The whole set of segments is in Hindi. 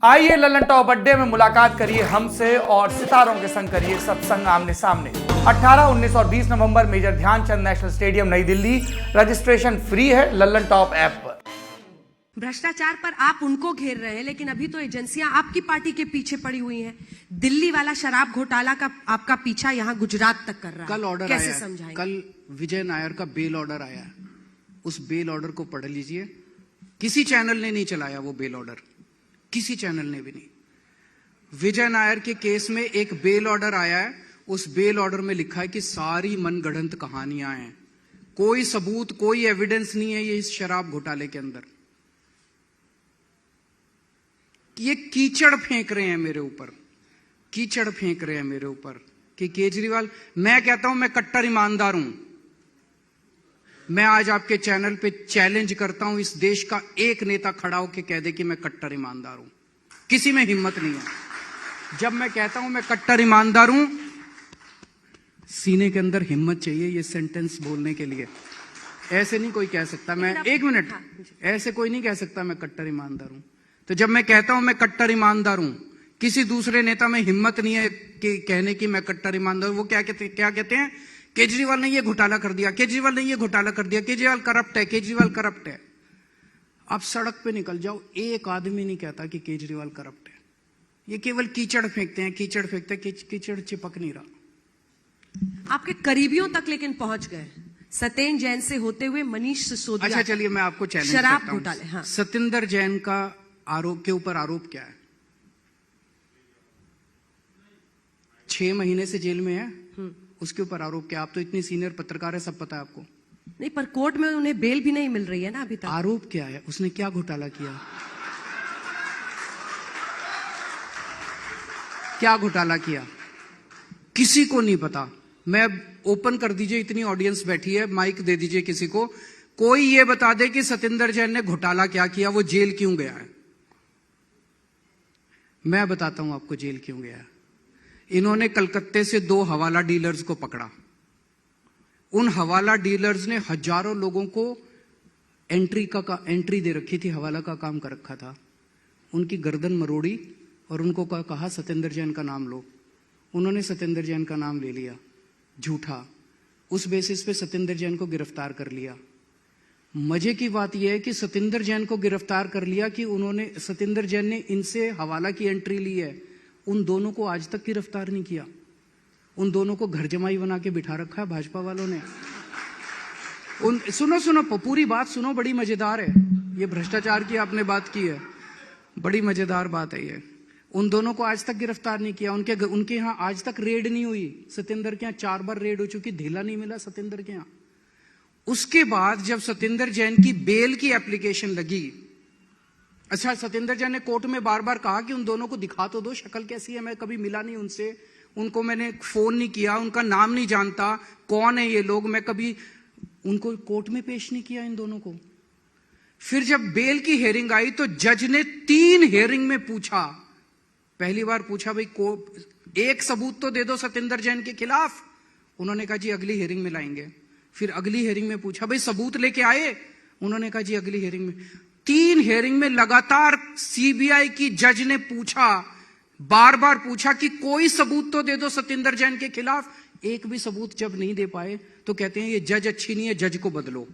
आइए लल्लन टॉप अड्डे में मुलाकात करिए हमसे और सितारों के संग करिए सत्संग आमने सामने। 18, 19 और 20 नवंबर मेजर ध्यानचंद नेशनल स्टेडियम नई दिल्ली। रजिस्ट्रेशन फ्री है लल्लन टॉप ऐप पर। भ्रष्टाचार पर आप उनको घेर रहे हैं, लेकिन अभी तो एजेंसियां आपकी पार्टी के पीछे पड़ी हुई हैं। दिल्ली वाला शराब घोटाला का आपका पीछा यहां गुजरात तक कर रहा है। कल ऑर्डर कैसे आया, समझाएंगे? कल विजय नायर का बेल ऑर्डर आया है। उस बेल ऑर्डर को पढ़ लीजिए। किसी चैनल ने नहीं चलाया वो बेल ऑर्डर, किसी चैनल ने भी नहीं। विजय नायर के केस में एक बेल ऑर्डर आया है। उस बेल ऑर्डर में लिखा है कि सारी मनगढ़ंत कहानियां हैं, कोई सबूत, कोई एविडेंस नहीं है ये इस शराब घोटाले के अंदर। ये कीचड़ फेंक रहे हैं मेरे ऊपर, कीचड़ फेंक रहे हैं मेरे ऊपर कि केजरीवाल। मैं कहता हूं मैं कट्टर ईमानदार हूं। मैं आज आपके चैनल पे चैलेंज करता हूं, इस देश का एक नेता खड़ा होकर कह दे कि मैं कट्टर ईमानदार हूं। किसी में हिम्मत नहीं है। जब मैं कहता हूं मैं कट्टर ईमानदार हूं, सीने के अंदर हिम्मत चाहिए ये सेंटेंस बोलने के लिए। ऐसे नहीं कोई कह सकता। मैं एक मिनट, ऐसे कोई नहीं कह सकता मैं कट्टर ईमानदार हूं। तो जब मैं कहता हूं मैं कट्टर ईमानदार हूं, किसी दूसरे नेता में हिम्मत नहीं है कि कहने की मैं कट्टर ईमानदार हूं। वो क्या कहते हैं? केजरीवाल ने ये घोटाला कर दिया, केजरीवाल ने ये घोटाला कर दिया, केजरीवाल करप्ट है, केजरीवाल करप्ट है। आप सड़क पे निकल जाओ, एक आदमी नहीं कहता कि केजरीवाल करप्ट है। ये केवल कीचड़ फेंकते हैं, कीचड़ फेंकते हैं, कीचड़ चिपक नहीं रहा। आपके करीबियों तक लेकिन पहुंच गए, सत्येंद्र जैन से होते हुए मनीष सिसोदिया। अच्छा चलिए मैं आपको चैलेंज शराब करता हूं। घोटाले, हाँ। सत्येंद्र जैन का आरोप के ऊपर आरोप क्या है? 6 महीने से जेल में है। उसके ऊपर आरोप क्या? आप तो इतनी सीनियर पत्रकार है, सब पता है आपको। नहीं, पर कोर्ट में उन्हें बेल भी नहीं मिल रही है ना अभी तक। आरोप क्या है? उसने क्या घोटाला किया? क्या घोटाला किया? किसी को नहीं पता। मैं ओपन कर दीजिए, इतनी ऑडियंस बैठी है, माइक दे दीजिए किसी को, कोई ये बता दे कि सत्येंद्र जैन ने घोटाला क्या किया, वो जेल क्यों गया है। मैं बताता हूं आपको जेल क्यों गया है। इन्होंने कलकत्ते से 2 हवाला डीलर्स को पकड़ा। उन हवाला डीलर्स ने हजारों लोगों को एंट्री दे रखी थी, हवाला का काम कर रखा था। उनकी गर्दन मरोड़ी और उनको कहा सत्येंद्र जैन का नाम लो। उन्होंने सत्येंद्र जैन का नाम ले लिया, झूठा। उस बेसिस पे सत्येंद्र जैन को गिरफ्तार कर लिया। मजे की बात यह है कि सत्येंद्र जैन को गिरफ्तार कर लिया कि सत्येंद्र जैन ने इनसे हवाला की एंट्री ली है। उन दोनों को आज तक गिरफ्तार नहीं किया। उन दोनों को घर जमाई बना के बिठा रखा है भाजपा वालों ने। सुनो पूरी बात सुनो, बड़ी मजेदार है। ये भ्रष्टाचार की आपने बात की है, बड़ी मजेदार बात है ये। उन दोनों को आज तक गिरफ्तार नहीं किया। उनके यहाँ आज तक रेड नहीं हुई। सत्येंद्र के यहाँ 4 बार रेड हो चुकी, ढीला नहीं मिला सत्येंद्र के यहाँ। उसके बाद जब सत्येंद्र जैन की बेल की एप्लीकेशन लगी, अच्छा सत्येंद्र जैन ने कोर्ट में बार बार कहा कि उन दोनों को दिखा तो दो, शक्ल कैसी है, मैं कभी मिला नहीं उनसे, उनको मैंने फोन नहीं किया, उनका नाम नहीं जानता, कौन है ये लोग, मैं कभी उनको कोर्ट में पेश नहीं किया इन दोनों को। फिर जब बेल की हेयरिंग आई तो जज ने 3 हेयरिंग में पूछा। पहली बार पूछा भाई एक सबूत तो दे दो सत्येंद्र जैन के खिलाफ। उन्होंने कहा जी अगली हेयरिंग में लाएंगे। फिर अगली हेयरिंग में पूछा भाई सबूत लेके आए? उन्होंने कहा जी अगली हेयरिंग में। 3 हेयरिंग में लगातार सीबीआई की जज ने पूछा, बार बार पूछा कि कोई सबूत तो दे दो सत्येंद्र जैन के खिलाफ। एक भी सबूत जब नहीं दे पाए तो कहते हैं ये जज अच्छी नहीं है, जज को बदलो।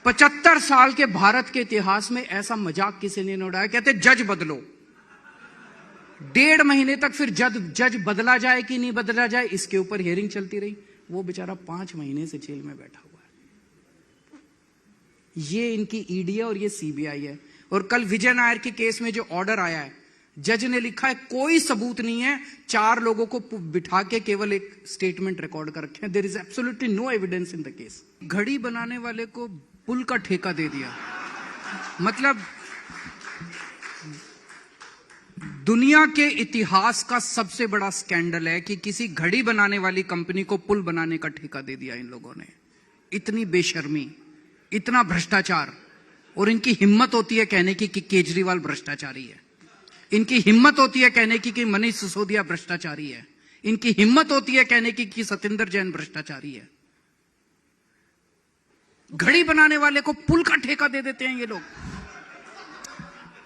75 साल के भारत के इतिहास में ऐसा मजाक किसी ने नहीं उड़ाया। कहते जज बदलो। 1.5 महीने तक फिर जज बदला जाए कि नहीं बदला जाए, इसके ऊपर हियरिंग चलती रही। वो बेचारा 5 महीने से जेल में बैठा हुआ है। ये इनकी ईडी है और ये सीबीआई है। और कल विजय नायर के केस में जो ऑर्डर आया है, जज ने लिखा है कोई सबूत नहीं है, 4 लोगों को बिठा के केवल एक स्टेटमेंट रिकॉर्ड कर रखे हैं। There is absolutely no evidence in the case. घड़ी बनाने वाले को पुल का ठेका दे दिया। मतलब दुनिया के इतिहास का सबसे बड़ा स्कैंडल है कि किसी घड़ी बनाने वाली कंपनी को पुल बनाने का ठेका दे दिया इन लोगों ने। इतनी बेशर्मी, इतना भ्रष्टाचार। और इनकी हिम्मत होती है कहने की कि केजरीवाल भ्रष्टाचारी है। इनकी हिम्मत होती है कहने की कि मनीष सिसोदिया भ्रष्टाचारी है। इनकी हिम्मत होती है कहने की कि सत्येंद्र जैन भ्रष्टाचारी है। घड़ी बनाने वाले को पुल का ठेका दे देते हैं ये लोग।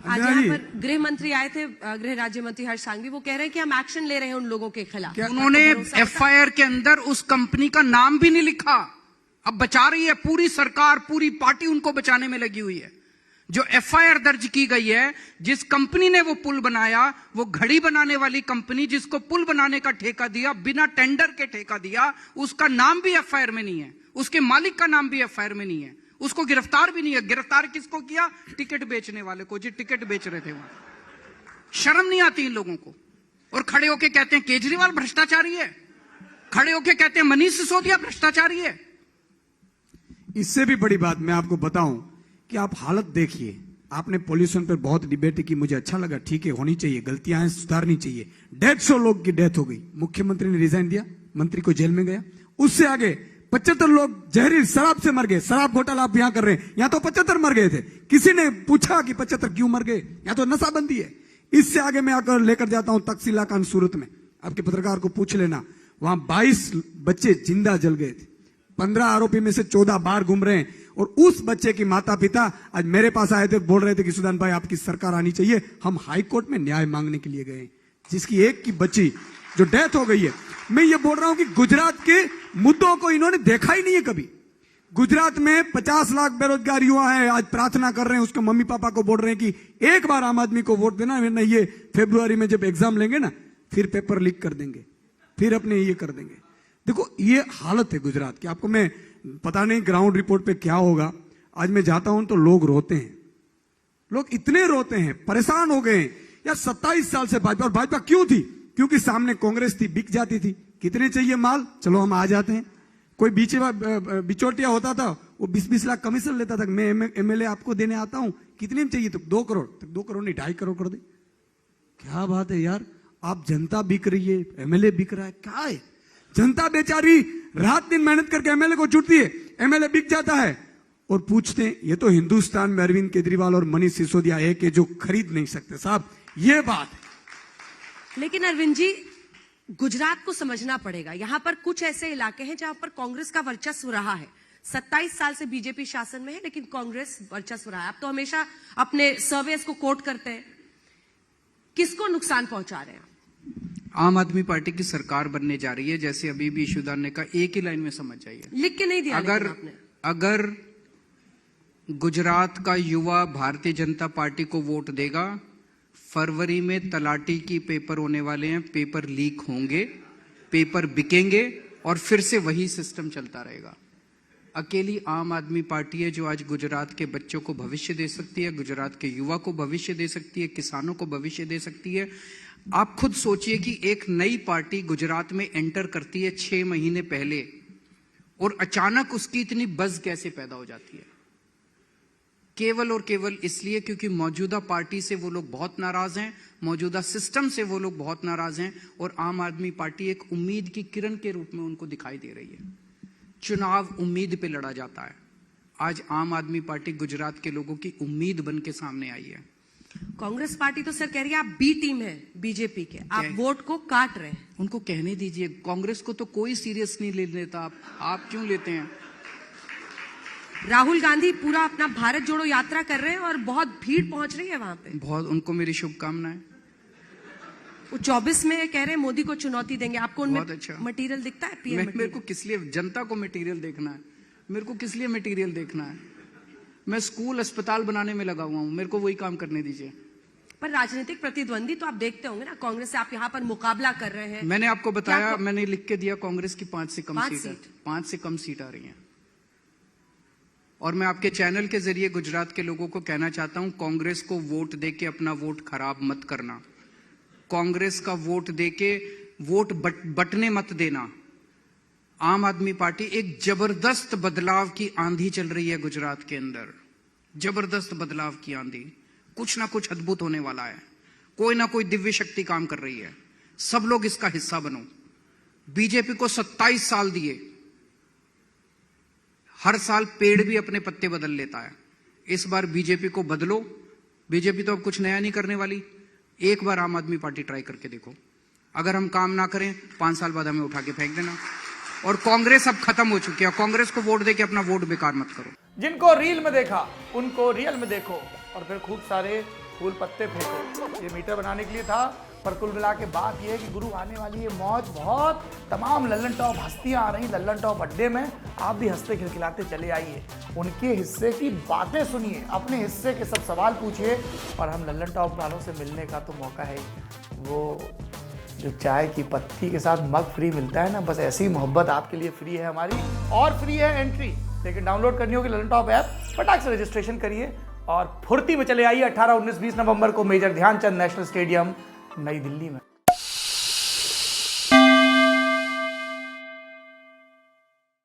आज यहाँ पर गृह मंत्री आए थे, गृह राज्य मंत्री हर्ष सांघवी, वो कह रहे हैं कि हम एक्शन ले रहे हैं उन लोगों के खिलाफ। उन्होंने एफआईआर के अंदर उस कंपनी का नाम भी नहीं लिखा। अब बचा रही है पूरी सरकार, पूरी पार्टी उनको बचाने में लगी हुई है। जो एफआईआर दर्ज की गई है, जिस कंपनी ने वो पुल बनाया, वो घड़ी बनाने वाली कंपनी जिसको पुल बनाने का ठेका दिया, बिना टेंडर के ठेका दिया, उसका नाम भी एफआईआर में नहीं है, उसके मालिक का नाम भी एफआईआर में नहीं है, उसको गिरफ्तार भी नहीं है। गिरफ्तार किसको किया? टिकट बेचने वाले को, जो टिकट बेच रहे थे वहां। शर्म नहीं आती इन लोगों को। और खड़े होके कहते हैं केजरीवाल भ्रष्टाचारी है, खड़े होके कहते हैं मनीष सिसोदिया भ्रष्टाचारी है। इससे भी बड़ी बात मैं आपको बताऊं कि आप हालत देखिए। आपने पॉल्यूशन पर बहुत डिबेट की, मुझे अच्छा लगा, ठीक है, होनी चाहिए, गलतियां हैं, सुधारनी चाहिए। 150 लोग की डेथ हो गई, मुख्यमंत्री ने रिजाइन दिया, मंत्री को जेल में गया। उससे आगे 75 लोग जहरीली शराब से मर गए। शराब घोटाला आप यहां कर रहे हैं, यहां तो 75 मर गए थे। किसी ने पूछा कि 75 क्यों मर गए? यहां तो नशाबंदी है। इससे आगे मैं आकर लेकर जाता हूं तकसीला कांड सूरत में, आपके पत्रकार को पूछ लेना, वहां 22 बच्चे जिंदा जल गए थे। 15 आरोपी में से 14 बाहर घूम रहे हैं। और उस बच्चे की माता पिता आज मेरे पास आए थे, बोल रहे थे कि सुदान भाई आपकी सरकार आनी चाहिए। हम हाई कोर्ट में न्याय मांगने के लिए गए, जिसकी एक की बच्ची जो डेथ हो गई है। मैं ये बोल रहा हूं कि गुजरात के मुद्दों को इन्होंने देखा ही नहीं है कभी। गुजरात में 50 लाख बेरोजगार युवा है, आज प्रार्थना कर रहे हैं, उसके मम्मी पापा को बोल रहे हैं कि एक बार आम आदमी को वोट देना, वरना ये फरवरी में जब एग्जाम लेंगे ना, फिर पेपर लीक कर देंगे, फिर अपने ये कर देंगे। देखो ये हालत है गुजरात की। आपको मैं पता नहीं ग्राउंड रिपोर्ट पे क्या होगा। आज मैं जाता हूं तो लोग रोते हैं, लोग इतने रोते हैं, परेशान हो गए हैं। यार 27 साल से भाजपा, और भाजपा क्यों थी? क्योंकि सामने कांग्रेस थी, बिक जाती थी। कितने चाहिए माल, चलो हम आ जाते हैं। कोई बिचौटिया होता था, वो 20-20 लाख कमीशन लेता था, मैं एमएलए आपको देने आता हूं, कितने में चाहिए? तो 2 करोड़, तो 2 करोड़ नहीं 2.5 करोड़ कर दे। क्या बात है यार, आप जनता बिक रही है, एमएलए बिक रहा है, क्या है? जनता बेचारी रात दिन मेहनत करके एमएलए को चुनती है, एमएलए बिक जाता है। और पूछते हैं ये तो हिंदुस्तान में अरविंद केजरीवाल और मनीष सिसोदिया है कि जो खरीद नहीं सकते। साहब ये बात है। लेकिन अरविंद जी, गुजरात को समझना पड़ेगा, यहां पर कुछ ऐसे इलाके हैं जहां पर कांग्रेस का वर्चस्व रहा है। 27 साल से बीजेपी शासन में है, लेकिन कांग्रेस वर्चस्व रहा है। आप तो हमेशा अपने सर्वेस को कोट करते हैं, किसको नुकसान पहुंचा रहे हैं? आम आदमी पार्टी की सरकार बनने जा रही है, जैसे अभी भी इशूदार ने कहा, एक ही लाइन में समझ जाइए। लिख के नहीं दिया अगर गुजरात का युवा भारतीय जनता पार्टी को वोट देगा, फरवरी में तलाटी की पेपर होने वाले हैं, पेपर लीक होंगे, पेपर बिकेंगे और फिर से वही सिस्टम चलता रहेगा। अकेली आम आदमी पार्टी है जो आज गुजरात के बच्चों को भविष्य दे सकती है, गुजरात के युवा को भविष्य दे सकती है, किसानों को भविष्य दे सकती है। आप खुद सोचिए कि एक नई पार्टी गुजरात में एंटर करती है 6 महीने पहले, और अचानक उसकी इतनी बज़ कैसे पैदा हो जाती है? केवल और केवल इसलिए क्योंकि मौजूदा पार्टी से वो लोग बहुत नाराज हैं, मौजूदा सिस्टम से वो लोग बहुत नाराज हैं, और आम आदमी पार्टी एक उम्मीद की किरण के रूप में उनको दिखाई दे रही है। चुनाव उम्मीद पे लड़ा जाता है। आज आम आदमी पार्टी गुजरात के लोगों की उम्मीद बन के सामने आई है। कांग्रेस पार्टी तो सर कह रही है आप बी टीम है बीजेपी के, आप वोट को काट रहे हैं। उनको कहने दीजिए, कांग्रेस को तो कोई सीरियस नहीं ले लेता, आप क्यों लेते हैं? राहुल गांधी पूरा अपना भारत जोड़ो यात्रा कर रहे हैं और बहुत भीड़ पहुंच रही है वहां पे। बहुत, उनको मेरी शुभकामनाएं। वो 24 में कह रहे हैं मोदी को चुनौती देंगे। आपको उनमें अच्छा मटेरियल दिखता है? पीएम मेरे को किस लिए जनता को मटेरियल देखना है? मेरे को किस लिए मटेरियल देखना है? मैं स्कूल अस्पताल बनाने में लगा हुआ हूं, मेरे को वही काम करने दीजिए। पर राजनीतिक प्रतिद्वंदी तो आप देखते होंगे ना, कांग्रेस से आप यहाँ पर मुकाबला कर रहे हैं। मैंने आपको बताया, मैंने लिख के दिया, कांग्रेस की 5 से कम सीट आ रही है। और मैं आपके चैनल के जरिए गुजरात के लोगों को कहना चाहता हूं, कांग्रेस को वोट देके अपना वोट खराब मत करना। कांग्रेस का वोट देके वोट बटने मत देना। आम आदमी पार्टी, एक जबरदस्त बदलाव की आंधी चल रही है गुजरात के अंदर, जबरदस्त बदलाव की आंधी। कुछ ना कुछ अद्भुत होने वाला है, कोई ना कोई दिव्य शक्ति काम कर रही है। सब लोग इसका हिस्सा बनो। बीजेपी को 27 साल दिए, हर साल पेड़ भी अपने पत्ते बदल लेता है। इस बार बीजेपी को बदलो। बीजेपी तो अब कुछ नया नहीं करने वाली। एक बार आम आदमी पार्टी ट्राई करके देखो, अगर हम काम ना करें 5 साल बाद हमें उठा के फेंक देना। और कांग्रेस अब खत्म हो चुकी है, कांग्रेस को वोट देके अपना वोट बेकार मत करो। जिनको रील में देखा उनको रियल में देखो, और फिर खूब सारे फूल पत्ते फेंको, ये मीटर बनाने के लिए था। पर कुल मिला के बात ये है कि गुरु आने वाली है मौज बहुत। तमाम लल्लन टॉप हस्तियां आ रही लल्लन टॉप अड्डे में, आप भी हंसते खिलखिलाते चले आइए, उनके हिस्से की बातें सुनिए, अपने हिस्से के सब सवाल पूछिए। और हम लल्लन टॉप वालों से मिलने का तो मौका है, वो जो चाय की पत्ती के साथ मग फ्री मिलता है ना, बस ऐसी मोहब्बत आपके लिए फ्री है हमारी। और फ्री है एंट्री, लेकिन डाउनलोड करनी होगी लल्लन टॉप ऐप, फटाक से रजिस्ट्रेशन करिए और फुर्ती में चले आइए 18, 19, 20 नवंबर को मेजर ध्यानचंद नेशनल स्टेडियम नई दिल्ली में।